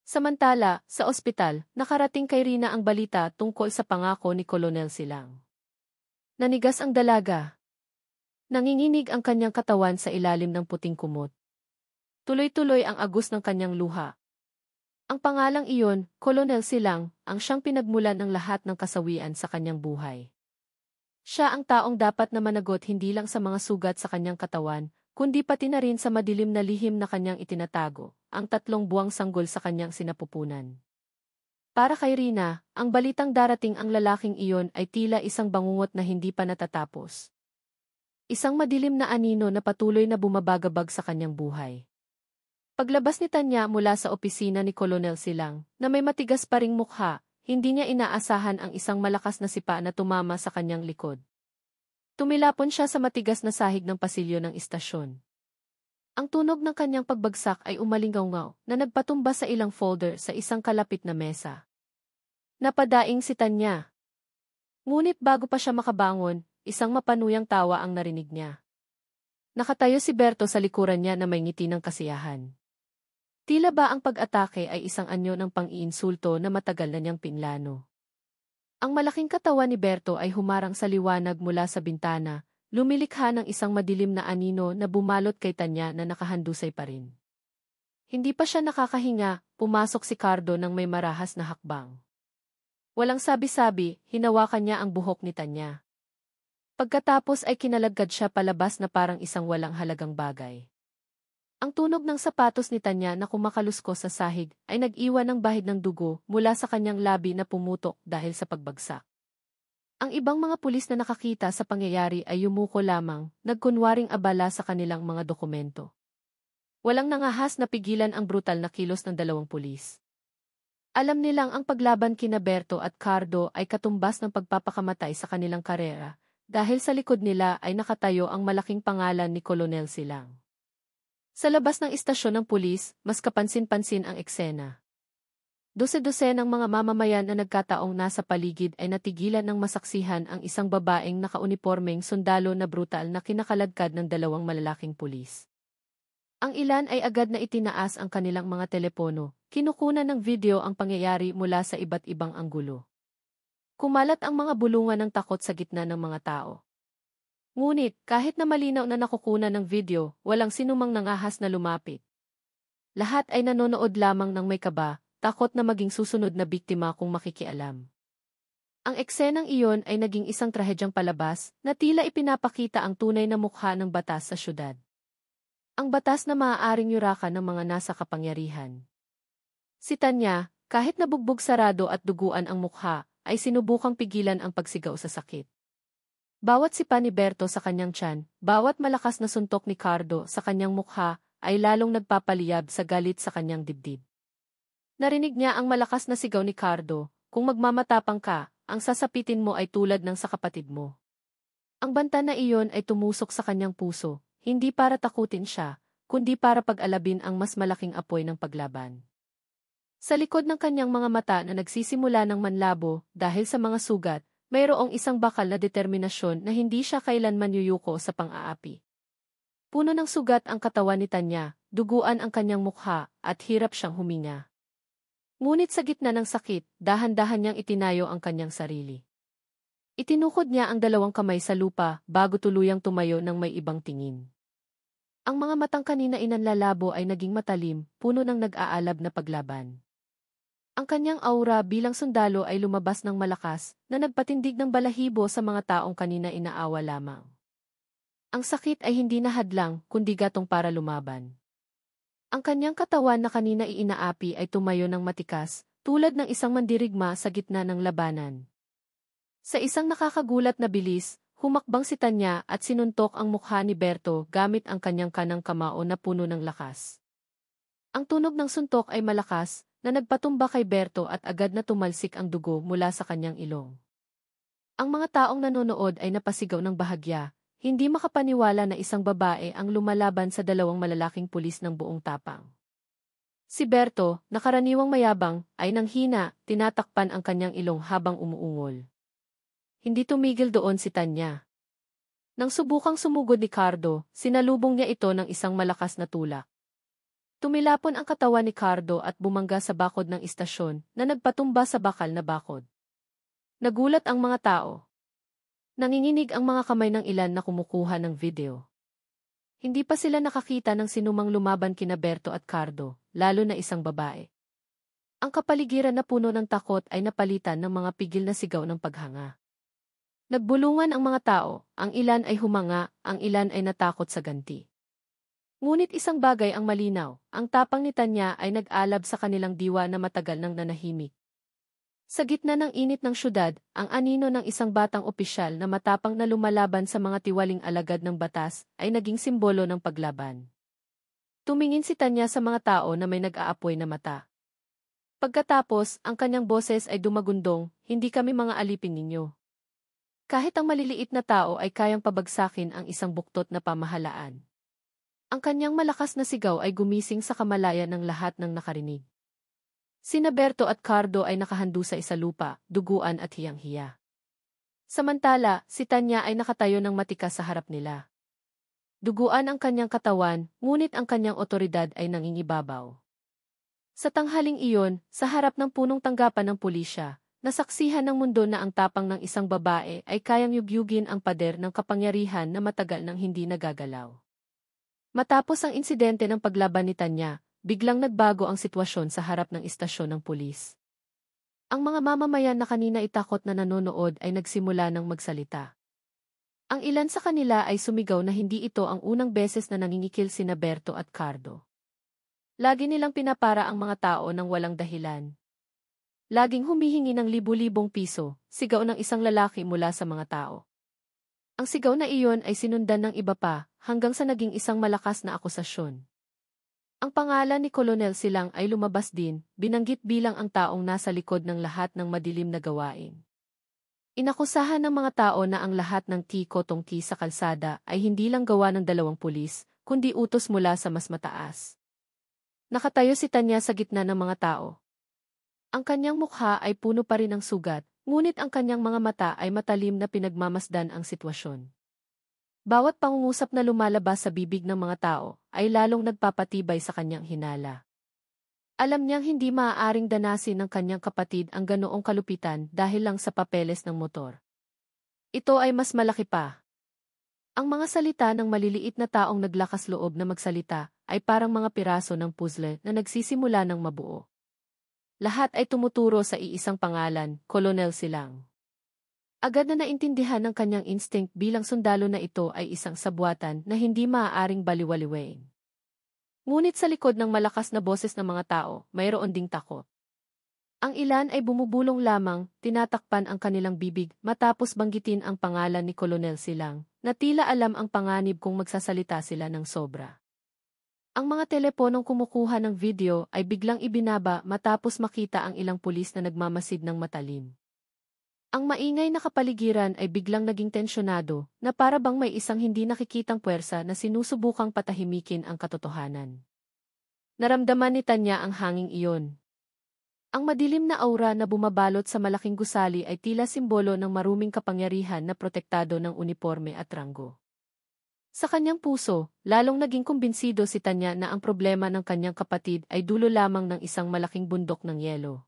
Samantala, sa ospital, nakarating kay Rina ang balita tungkol sa pangako ni Colonel Silang. Nanigas ang dalaga. Nanginginig ang kanyang katawan sa ilalim ng puting kumot. Tuloy-tuloy ang agos ng kanyang luha. Ang pangalang iyon, Colonel Silang, ang siyang pinagmulan ng lahat ng kasawian sa kanyang buhay. Siya ang taong dapat na managot hindi lang sa mga sugat sa kanyang katawan, kundi pati na rin sa madilim na lihim na kanyang itinatago, ang 3 buwang sanggol sa kanyang sinapupunan. Para kay Rina, ang balitang darating ang lalaking iyon ay tila isang bangungot na hindi pa natatapos. Isang madilim na anino na patuloy na bumabagabag sa kanyang buhay. Paglabas ni Tanya mula sa opisina ni Colonel Silang, na may matigas pa ring mukha, hindi niya inaasahan ang isang malakas na sipa na tumama sa kanyang likod. Tumilapon siya sa matigas na sahig ng pasilyo ng istasyon. Ang tunog ng kanyang pagbagsak ay umalingaw-ngaw na nagpatumba sa ilang folder sa isang kalapit na mesa. Napadaing si Tanya. Ngunit bago pa siya makabangon, isang mapanuyang tawa ang narinig niya. Nakatayo si Berto sa likuran niya na may ngiti ng kasiyahan. Tila ba ang pag-atake ay isang anyo ng pang-iinsulto na matagal na niyang pinlano. Ang malaking katawan ni Berto ay humarang sa liwanag mula sa bintana, lumilikha ng isang madilim na anino na bumalot kay Tanya na nakahandusay pa rin. Hindi pa siya nakakahinga, pumasok si Cardo ng may marahas na hakbang. Walang sabi-sabi, hinawakan niya ang buhok ni Tanya. Pagkatapos ay kinalagkad siya palabas na parang isang walang halagang bagay. Ang tunog ng sapatos ni Tanya na kumakaluskos sa sahig ay nag-iwan ng bahid ng dugo mula sa kanyang labi na pumutok dahil sa pagbagsak. Ang ibang mga pulis na nakakita sa pangyayari ay yumuko lamang, nagkunwaring abala sa kanilang mga dokumento. Walang nangahas na pigilan ang brutal na kilos ng 2 pulis. Alam nilang ang paglaban kina Berto at Cardo ay katumbas ng pagpapakamatay sa kanilang karera, dahil sa likod nila ay nakatayo ang malaking pangalan ni Colonel Silang. Sa labas ng istasyon ng pulis, mas kapansin-pansin ang eksena. Dose-dose ng mga mamamayan na nagkataong nasa paligid ay natigilan ng masaksihan ang isang babaeng nakaunipormeng sundalo na brutal na kinakaladkad ng 2 malalaking pulis. Ang ilan ay agad na itinaas ang kanilang mga telepono, kinukunan ng video ang pangyayari mula sa iba't ibang anggulo. Kumalat ang mga bulungan ng takot sa gitna ng mga tao. Ngunit, kahit na malinaw na nakukunan ng video, walang sinumang nangahas na lumapit. Lahat ay nanonood lamang ng may kaba, takot na maging susunod na biktima kung makikialam. Ang eksenang iyon ay naging isang trahedyang palabas na tila ipinapakita ang tunay na mukha ng batas sa syudad. Ang batas na maaaring yurakan ng mga nasa kapangyarihan. Si Tanya, kahit nabugbog sarado at duguan ang mukha, ay sinubukang pigilan ang pagsigaw sa sakit. Bawat sipa ni Berto sa kanyang tiyan, bawat malakas na suntok ni Cardo sa kanyang mukha, ay lalong nagpapaliyab sa galit sa kanyang dibdib. Narinig niya ang malakas na sigaw ni Cardo, kung magmamatapang ka, ang sasapitin mo ay tulad ng sa kapatid mo. Ang banta na iyon ay tumusok sa kanyang puso, hindi para takutin siya, kundi para pag-alabin ang mas malaking apoy ng paglaban. Sa likod ng kanyang mga mata na nagsisimula ng manlabo dahil sa mga sugat, mayroong isang bakal na determinasyon na hindi siya kailanman yuyuko sa pang-aapi. Puno ng sugat ang katawan ni Tanya, duguan ang kanyang mukha, at hirap siyang huminga. Ngunit sa gitna ng sakit, dahan-dahan niyang itinayo ang kanyang sarili. Itinukod niya ang 2 kamay sa lupa bago tuluyang tumayo ng may ibang tingin. Ang mga matang kanina inanlalabo ay naging matalim, puno ng nag-aalab na paglaban. Ang kanyang aura bilang sundalo ay lumabas ng malakas na nagpatindig ng balahibo sa mga taong kanina inaawa lamang. Ang sakit ay hindi nahadlang kundi gatong para lumaban. Ang kanyang katawan na kanina iinaapi ay tumayo ng matikas, tulad ng isang mandirigma sa gitna ng labanan. Sa isang nakakagulat na bilis, humakbang si Tanya at sinuntok ang mukha ni Berto gamit ang kanyang kanang kamao na puno ng lakas. Ang tunog ng suntok ay malakas, na nagpatumba kay Berto at agad na tumalsik ang dugo mula sa kanyang ilong. Ang mga taong nanonood ay napasigaw ng bahagya, hindi makapaniwala na isang babae ang lumalaban sa dalawang malalaking pulis ng buong tapang. Si Berto, na karaniwang mayabang, ay nanghina, tinatakpan ang kanyang ilong habang umuungol. Hindi tumigil doon si Tanya. Nang subukang sumugod ni Cardo, sinalubong niya ito ng isang malakas na tulak. Tumilapon ang katawan ni Cardo at bumangga sa bakod ng istasyon na nagpatumba sa bakal na bakod. Nagulat ang mga tao. Nanginginig ang mga kamay ng ilan na kumukuha ng video. Hindi pa sila nakakita ng sinumang lumaban kina Berto at Cardo, lalo na isang babae. Ang kapaligiran na puno ng takot ay napalitan ng mga pigil na sigaw ng paghanga. Nagbulungan ang mga tao, ang ilan ay humanga, ang ilan ay natakot sa ganti. Ngunit isang bagay ang malinaw, ang tapang ni Tanya ay nag-alab sa kanilang diwa na matagal nang nanahimik. Sa gitna ng init ng syudad, ang anino ng isang batang opisyal na matapang na lumalaban sa mga tiwaling alagad ng batas ay naging simbolo ng paglaban. Tumingin si Tanya sa mga tao na may nag-aapoy na mata. Pagkatapos, ang kanyang boses ay dumagundong, "Hindi kami mga alipin ninyo." Kahit ang maliliit na tao ay kayang pabagsakin ang isang buktot na pamahalaan. Ang kanyang malakas na sigaw ay gumising sa kamalayan ng lahat ng nakarinig. Sina Berto at Cardo ay nakahandu sa isalupa, duguan at hiyang-hiya. Samantala, si Tanya ay nakatayo ng matikas sa harap nila. Duguan ang kanyang katawan, ngunit ang kanyang otoridad ay nangingibabaw. Sa tanghaling iyon, sa harap ng punong tanggapan ng pulisya, nasaksihan ng mundo na ang tapang ng isang babae ay kayang yugyugin ang pader ng kapangyarihan na matagal nang hindi nagagalaw. Matapos ang insidente ng paglaban ni Tanya, biglang nagbago ang sitwasyon sa harap ng istasyon ng pulis. Ang mga mamamayan na kanina itakot na nanonood ay nagsimula ng magsalita. Ang ilan sa kanila ay sumigaw na hindi ito ang unang beses na nangingikil sina Berto at Cardo. Lagi nilang pinapara ang mga tao ng walang dahilan. Laging humihingi ng libu-libong piso, sigaw ng isang lalaki mula sa mga tao. Ang sigaw na iyon ay sinundan ng iba pa, hanggang sa naging isang malakas na akusasyon. Ang pangalan ni Colonel Silang ay lumabas din, binanggit bilang ang taong nasa likod ng lahat ng madilim na gawain. Inakusahan ng mga tao na ang lahat ng tiko-tongki sa kalsada ay hindi lang gawa ng dalawang pulis, kundi utos mula sa mas mataas. Nakatayo si Tanya sa gitna ng mga tao. Ang kanyang mukha ay puno pa rin ng sugat, ngunit ang kanyang mga mata ay matalim na pinagmamasdan ang sitwasyon. Bawat pangungusap na lumalabas sa bibig ng mga tao ay lalong nagpapatibay sa kanyang hinala. Alam niyang hindi maaaring danasin ng kanyang kapatid ang ganoong kalupitan dahil lang sa papeles ng motor. Ito ay mas malaki pa. Ang mga salita ng maliliit na taong naglakas loob na magsalita ay parang mga piraso ng puzzle na nagsisimula ng mabuo. Lahat ay tumuturo sa iisang pangalan, Colonel Silang. Agad na naintindihan ng kanyang instinct bilang sundalo na ito ay isang sabuatan na hindi maaaring baliwaliwain. Ngunit sa likod ng malakas na boses ng mga tao, mayroon ding takot. Ang ilan ay bumubulong lamang, tinatakpan ang kanilang bibig matapos banggitin ang pangalan ni Colonel Silang, na tila alam ang panganib kung magsasalita sila ng sobra. Ang mga teleponong kumukuha ng video ay biglang ibinaba matapos makita ang ilang pulis na nagmamasid ng matalim. Ang maingay na kapaligiran ay biglang naging tensyonado na para bang may isang hindi nakikitang puwersa na sinusubukang patahimikin ang katotohanan. Naramdaman ni Tanya ang hanging iyon. Ang madilim na aura na bumabalot sa malaking gusali ay tila simbolo ng maruming kapangyarihan na protektado ng uniporme at ranggo. Sa kanyang puso, lalong naging kumbinsido si Tanya na ang problema ng kanyang kapatid ay dulo lamang ng isang malaking bundok ng yelo.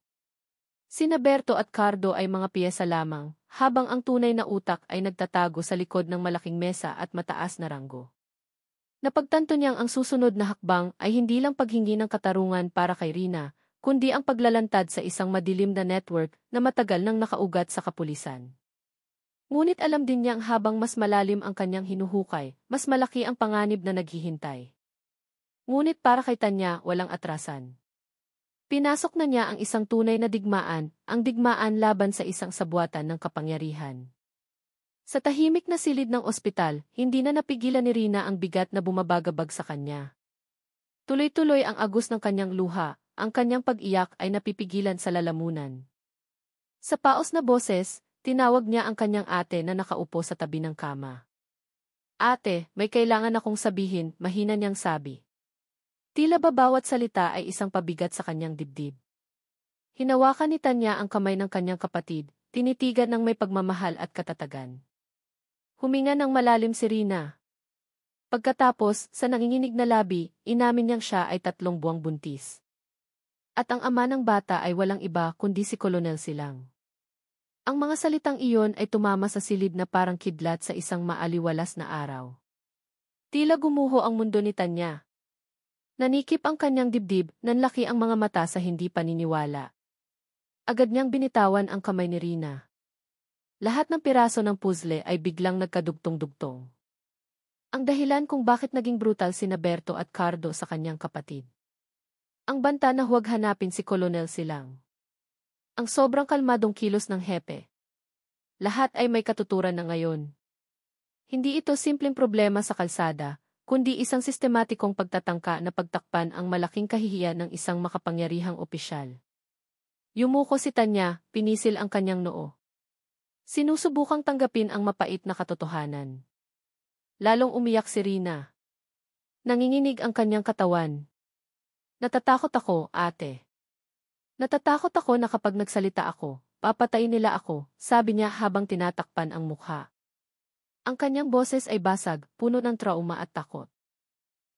Sina Berto at Cardo ay mga piyesa lamang, habang ang tunay na utak ay nagtatago sa likod ng malaking mesa at mataas na ranggo. Napagtanto niyang ang susunod na hakbang ay hindi lang paghingi ng katarungan para kay Rina, kundi ang paglalantad sa isang madilim na network na matagal nang nakaugat sa kapulisan. Ngunit alam din niyang habang mas malalim ang kanyang hinuhukay, mas malaki ang panganib na naghihintay. Ngunit para kay Tanya, walang atrasan. Pinasok na niya ang isang tunay na digmaan, ang digmaan laban sa isang sabuatan ng kapangyarihan. Sa tahimik na silid ng ospital, hindi na napigilan ni Rina ang bigat na bumabagabag sa kanya. Tuloy-tuloy ang agos ng kanyang luha, ang kanyang pag-iyak ay napipigilan sa lalamunan. Sa paos na boses, tinawag niya ang kanyang ate na nakaupo sa tabi ng kama. Ate, may kailangan akong sabihin, mahina niyang sabi. Tila ba bawat salita ay isang pabigat sa kanyang dibdib. Hinawakan ni Tanya ang kamay ng kanyang kapatid, tinitigan ng may pagmamahal at katatagan. Huminga ng malalim si Rina. Pagkatapos, sa nanginginig na labi, inamin niyang siya ay 3 buwang buntis. At ang ama ng bata ay walang iba kundi si Colonel Silang. Ang mga salitang iyon ay tumama sa silid na parang kidlat sa isang maaliwalas na araw. Tila gumuho ang mundo ni Tanya. Nanikip ang kanyang dibdib, nanlaki ang mga mata sa hindi paniniwala. Agad niyang binitawan ang kamay ni Rina. Lahat ng piraso ng puzzle ay biglang nagkadugtong-dugtong. Ang dahilan kung bakit naging brutal sina Berto at Cardo sa kanyang kapatid. Ang banta na huwag hanapin si Colonel Silang. Ang sobrang kalmadong kilos ng hepe. Lahat ay may katuturan na ngayon. Hindi ito simpleng problema sa kalsada, kundi isang sistematikong pagtatangka na pagtakpan ang malaking kahihiyan ng isang makapangyarihang opisyal. Yumuko si Tanya, pinisil ang kanyang noo. Sinusubukang tanggapin ang mapait na katotohanan. Lalong umiyak si Rina. Nanginginig ang kanyang katawan. Natatakot ako, ate. Natatakot ako na kapag nagsalita ako, papatayin nila ako, sabi niya habang tinatakpan ang mukha. Ang kanyang boses ay basag, puno ng trauma at takot.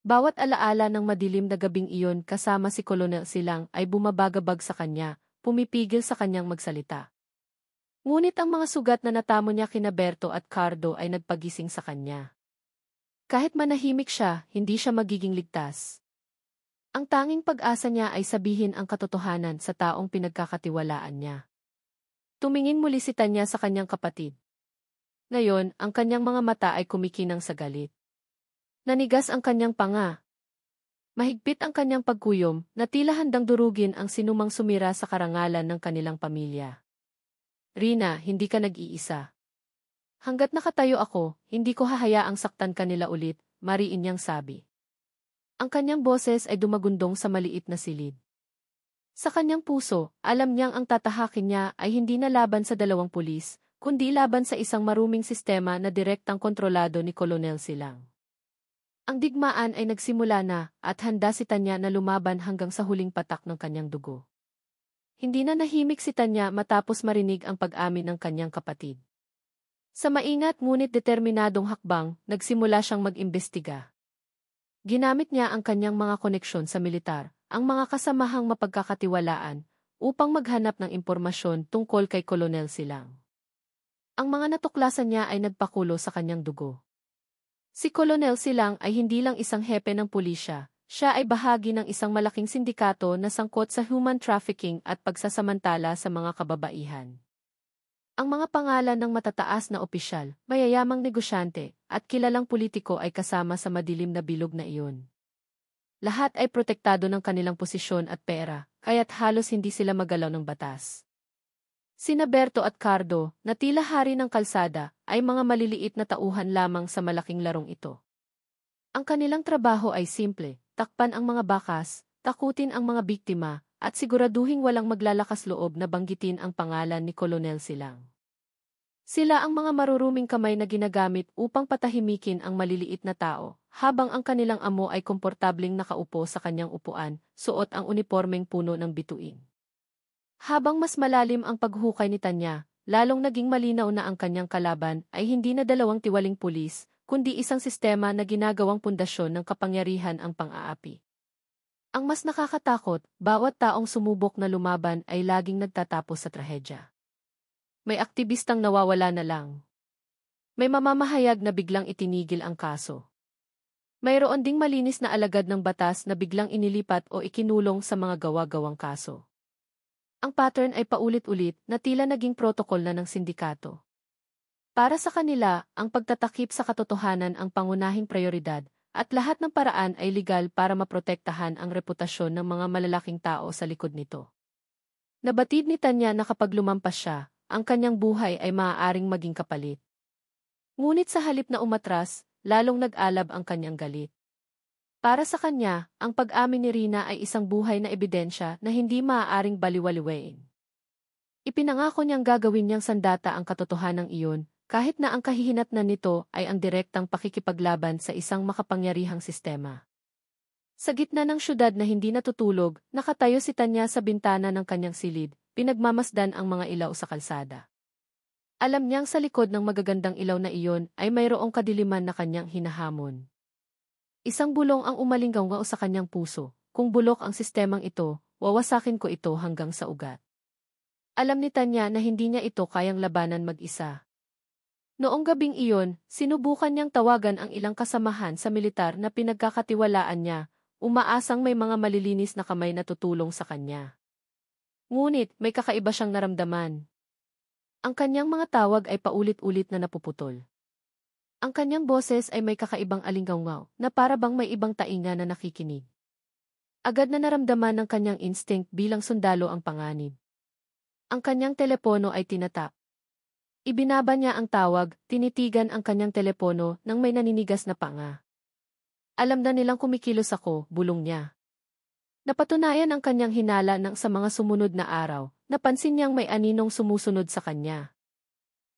Bawat alaala ng madilim na gabing iyon kasama si Colonel Silang ay bumabagabag sa kanya, pumipigil sa kanyang magsalita. Ngunit ang mga sugat na natamo niya kina Berto at Cardo ay nagpagising sa kanya. Kahit manahimik siya, hindi siya magiging ligtas. Ang tanging pag-asa niya ay sabihin ang katotohanan sa taong pinagkakatiwalaan niya. Tumingin muli si Tanya sa kanyang kapatid. Ngayon, ang kanyang mga mata ay kumikinang sa galit. Nanigas ang kanyang panga. Mahigpit ang kanyang pagkuyom na tila handang durugin ang sinumang sumira sa karangalan ng kanilang pamilya. Rina, hindi ka nag-iisa. Hanggat nakatayo ako, hindi ko hahayaang saktan kanila ulit, mariin niyang sabi. Ang kanyang boses ay dumagundong sa maliit na silid. Sa kanyang puso, alam niyang ang tatahakin niya ay hindi na laban sa 2 pulis, kundi laban sa isang maruming sistema na direktang kontrolado ni Colonel Silang. Ang digmaan ay nagsimula na at handa si Tanya na lumaban hanggang sa huling patak ng kanyang dugo. Hindi na nahimik si Tanya matapos marinig ang pag-amin ng kanyang kapatid. Sa maingat ngunit determinadong hakbang, nagsimula siyang mag-imbestiga. Ginamit niya ang kanyang mga koneksyon sa militar, ang mga kasamahang mapagkakatiwalaan, upang maghanap ng impormasyon tungkol kay Colonel Silang. Ang mga natuklasan niya ay nagpakulo sa kanyang dugo. Si Colonel Silang ay hindi lang isang hepe ng pulisya, siya ay bahagi ng isang malaking sindikato na sangkot sa human trafficking at pagsasamantala sa mga kababaihan. Ang mga pangalan ng matataas na opisyal, mayayamang negosyante, at kilalang politiko ay kasama sa madilim na bilog na iyon. Lahat ay protektado ng kanilang posisyon at pera, kaya't halos hindi sila magalaw ng batas. Sina Berto at Cardo, na tila hari ng kalsada, ay mga maliliit na tauhan lamang sa malaking larong ito. Ang kanilang trabaho ay simple, takpan ang mga bakas, takutin ang mga biktima, at siguraduhing walang maglalakas loob na banggitin ang pangalan ni Colonel Silang. Sila ang mga maruruming kamay na ginagamit upang patahimikin ang maliliit na tao, habang ang kanilang amo ay komportabling nakaupo sa kanyang upuan, suot ang unipormeng puno ng bituin. Habang mas malalim ang paghukay ni Tanya, lalong naging malinaw na ang kanyang kalaban ay hindi na 2 tiwaling pulis, kundi isang sistema na ginagawang pundasyon ng kapangyarihan ang pang-aapi. Ang mas nakakatakot, bawat taong sumubok na lumaban ay laging nagtatapos sa trahedya. May aktivistang nawawala na lang. May mamamahayag na biglang itinigil ang kaso. Mayroon ding malinis na alagad ng batas na biglang inilipat o ikinulong sa mga gawa-gawang kaso. Ang pattern ay paulit-ulit na tila naging protokol na ng sindikato. Para sa kanila, ang pagtatakip sa katotohanan ang pangunahing prioridad, at lahat ng paraan ay legal para maprotektahan ang reputasyon ng mga malalaking tao sa likod nito. Nabatid ni Tanya na kapag lumampas siya, ang kanyang buhay ay maaaring maging kapalit. Ngunit sa halip na umatras, lalong nag-alab ang kanyang galit. Para sa kanya, ang pag-amin ni Rina ay isang buhay na ebidensya na hindi maaaring baliwaliwain. Ipinangako niyang gagawin niyang sandata ang katotohanang iyon, kahit na ang kahihinatnan nito ay ang direktang pakikipaglaban sa isang makapangyarihang sistema. Sa gitna ng syudad na hindi natutulog, nakatayo si Tanya sa bintana ng kanyang silid, pinagmamasdan ang mga ilaw sa kalsada. Alam niyang sa likod ng magagandang ilaw na iyon ay mayroong kadiliman na kanyang hinahamon. Isang bulong ang umalinggaw sa kanyang puso. Kung bulok ang sistemang ito, wawasakin ko ito hanggang sa ugat. Alam ni Tanya na hindi niya ito kayang labanan mag-isa. Noong gabing iyon, sinubukan niyang tawagan ang ilang kasamahan sa militar na pinagkakatiwalaan niya, umaasang may mga malilinis na kamay na tutulong sa kanya. Ngunit, may kakaiba siyang naramdaman. Ang kanyang mga tawag ay paulit-ulit na napuputol. Ang kanyang boses ay may kakaibang alinggaw na para bang may ibang tainga na nakikinig. Agad na naramdaman ng kanyang instinct bilang sundalo ang panganib. Ang kanyang telepono ay tinatap. Ibinaba niya ang tawag, tinitigan ang kanyang telepono nang may naninigas na panga. Alam na nilang kumikilos ako, bulong niya. Napatunayan ang kanyang hinala nang sa mga sumunod na araw, napansin niyang may aninong sumusunod sa kanya.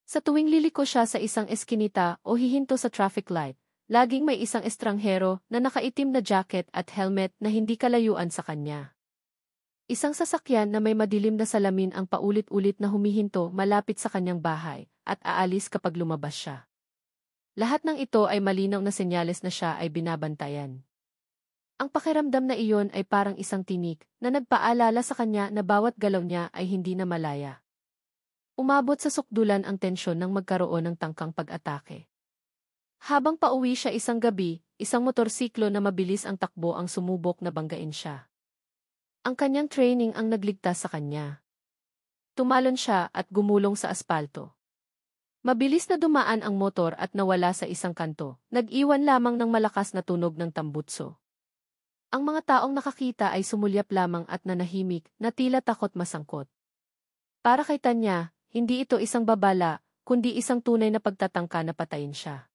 Sa tuwing liliko siya sa isang eskinita o hihinto sa traffic light, laging may isang estranghero na nakaitim na jacket at helmet na hindi kalayuan sa kanya. Isang sasakyan na may madilim na salamin ang paulit-ulit na humihinto malapit sa kanyang bahay at aalis kapag lumabas siya. Lahat ng ito ay malinaw na senyales na siya ay binabantayan. Ang pakiramdam na iyon ay parang isang tinik na nagpaalala sa kanya na bawat galaw niya ay hindi na malaya. Umabot sa sukdulan ang tensyon nang magkaroon ng tangkang pag-atake. Habang pauwi siya isang gabi, isang motorsiklo na mabilis ang takbo ang sumubok na banggain siya. Ang kanyang training ang nagligtas sa kanya. Tumalon siya at gumulong sa aspalto. Mabilis na dumaan ang motor at nawala sa isang kanto, nag-iwan lamang ng malakas na tunog ng tambutso. Ang mga taong nakakita ay sumulyap lamang at nanahimik na tila takot masangkot. Para kay Tanya, hindi ito isang babala, kundi isang tunay na pagtatangka na patayin siya.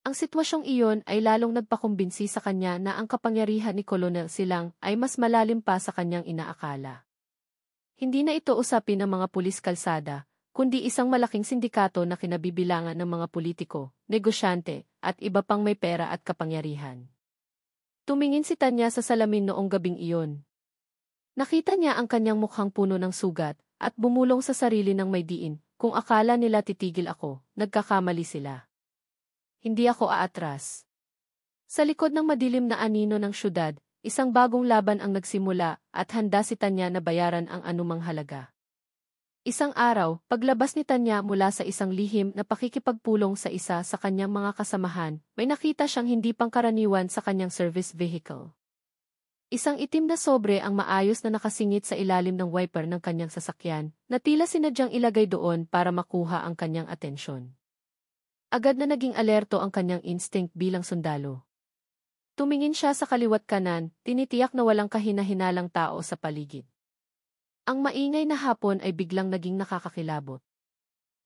Ang sitwasyong iyon ay lalong nagpakumbinsi sa kanya na ang kapangyarihan ni Colonel Silang ay mas malalim pa sa kanyang inaakala. Hindi na ito usapin ng mga pulis kalsada, kundi isang malaking sindikato na kinabibilangan ng mga politiko, negosyante, at iba pang may pera at kapangyarihan. Tumingin si Tanya sa salamin noong gabing iyon. Nakita niya ang kanyang mukhang puno ng sugat, at bumulong sa sarili ng may diin, kung akala nila titigil ako, nagkakamali sila. Hindi ako aatras. Sa likod ng madilim na anino ng syudad, isang bagong laban ang nagsimula at handa si Tanya na bayaran ang anumang halaga. Isang araw, paglabas ni Tanya mula sa isang lihim na pakikipagpulong sa isa sa kanyang mga kasamahan, may nakita siyang hindi pangkaraniwan sa kanyang service vehicle. Isang itim na sobre ang maayos na nakasingit sa ilalim ng wiper ng kanyang sasakyan, na tila sinadyang ilagay doon para makuha ang kanyang atensyon. Agad na naging alerto ang kanyang instinct bilang sundalo. Tumingin siya sa kaliwat kanan, tinitiyak na walang kahina-hinalang tao sa paligid. Ang maingay na hapon ay biglang naging nakakakilabot.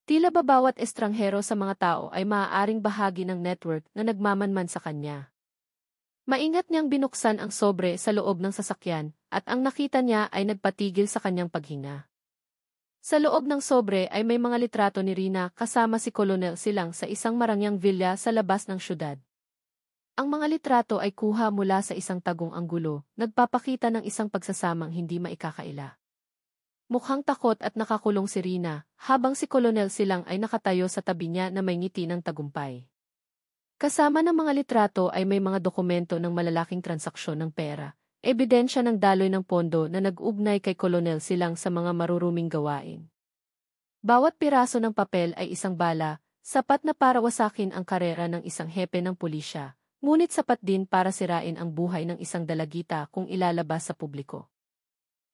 Tila ba bawat estranghero sa mga tao ay maaaring bahagi ng network na nagmamanman sa kanya. Maingat niyang binuksan ang sobre sa loob ng sasakyan, at ang nakita niya ay nagpatigil sa kanyang paghinga. Sa loob ng sobre ay may mga litrato ni Rina kasama si Colonel Silang sa isang marangyang villa sa labas ng syudad. Ang mga litrato ay kuha mula sa isang tagong anggulo, nagpapakita ng isang pagsasamang hindi maikakaila. Mukhang takot at nakakulong si Rina, habang si Colonel Silang ay nakatayo sa tabi niya na may ngiti ng tagumpay. Kasama ng mga litrato ay may mga dokumento ng malalaking transaksyon ng pera, ebidensya ng daloy ng pondo na nag-ugnay kay Colonel Silang sa mga maruruming gawain. Bawat piraso ng papel ay isang bala, sapat na para wasakin ang karera ng isang hepe ng pulisya, Ngunit sapat din para sirain ang buhay ng isang dalagita kung ilalabas sa publiko.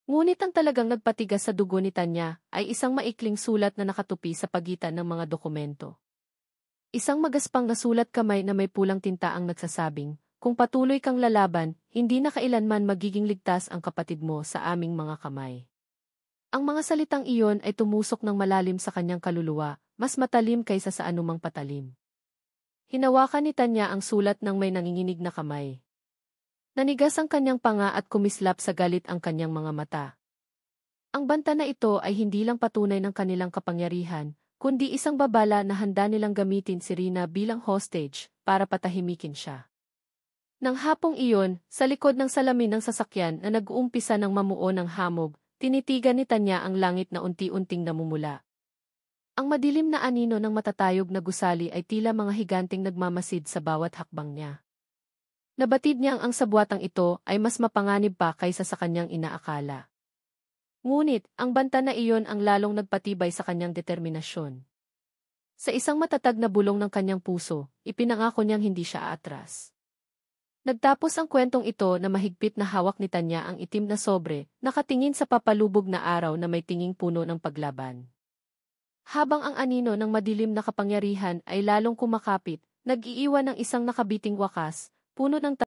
Ngunit ang talagang nagpatigas sa dugo ni Tanya ay isang maikling sulat na nakatupi sa pagitan ng mga dokumento. Isang magaspang na sulat kamay na may pulang tinta ang nagsasabing, kung patuloy kang lalaban, hindi na kailanman magiging ligtas ang kapatid mo sa aming mga kamay. Ang mga salitang iyon ay tumusok ng malalim sa kanyang kaluluwa, mas matalim kaysa sa anumang patalim. Hinawakan ni Tanya ang sulat ng may nanginginig na kamay. Nanigas ang kanyang panga at kumislap sa galit ang kanyang mga mata. Ang banta na ito ay hindi lang patunay ng kanilang kapangyarihan, kundi isang babala na handa nilang gamitin si Rina bilang hostage para patahimikin siya. Nang hapong iyon, sa likod ng salamin ng sasakyan na nag-uumpisa ng mamuo ng hamog, tinitigan ni Tanya ang langit na unti-unting namumula. Ang madilim na anino ng matatayog na gusali ay tila mga higanting nagmamasid sa bawat hakbang niya. Nabatid niyang ang sabwatang ito ay mas mapanganib pa kaysa sa kanyang inaakala. Ngunit, ang banta na iyon ang lalong nagpatibay sa kanyang determinasyon. Sa isang matatag na bulong ng kanyang puso, ipinangako niyang hindi siya aatras. Nagtapos ang kwentong ito na mahigpit na hawak ni Tanya ang itim na sobre, nakatingin sa papalubog na araw na may tinging puno ng paglaban. Habang ang anino ng madilim na kapangyarihan ay lalong kumakapit, nag-iiwan ng isang nakabiting wakas, puno ng